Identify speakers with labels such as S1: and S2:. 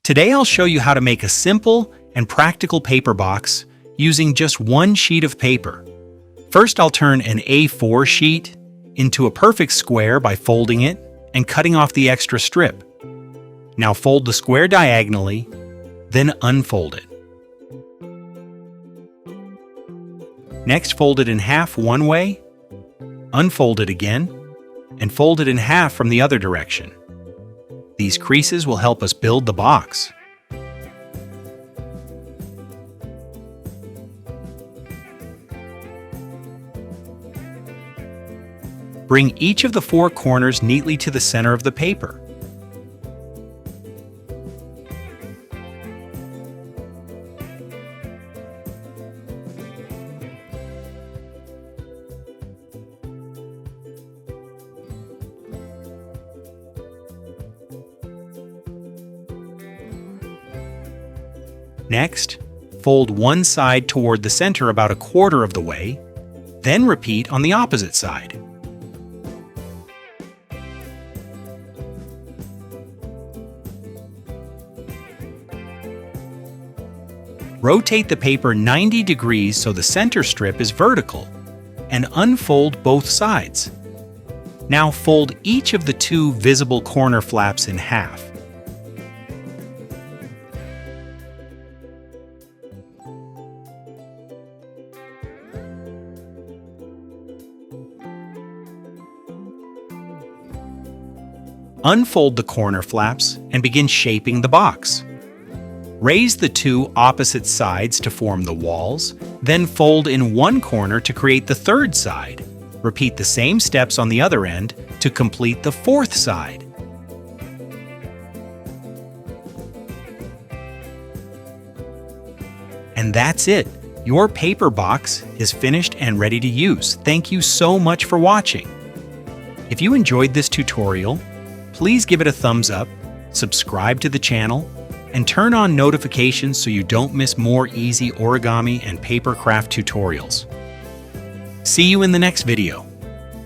S1: Today I'll show you how to make a simple and practical paper box using just one sheet of paper. First, I'll turn an A4 sheet into a perfect square by folding it and cutting off the extra strip. Now fold the square diagonally, then unfold it. Next, fold it in half one way, unfold it again, and fold it in half from the other direction. These creases will help us build the box. Bring each of the four corners neatly to the center of the paper. Next, fold one side toward the center about a quarter of the way, then repeat on the opposite side. Rotate the paper 90 degrees so the center strip is vertical, and unfold both sides. Now fold each of the two visible corner flaps in half. Unfold the corner flaps and begin shaping the box. Raise the two opposite sides to form the walls, then fold in one corner to create the third side. Repeat the same steps on the other end to complete the fourth side. And that's it! Your paper box is finished and ready to use. Thank you so much for watching. If you enjoyed this tutorial, please give it a thumbs up, subscribe to the channel, and turn on notifications so you don't miss more easy origami and paper craft tutorials. See you in the next video.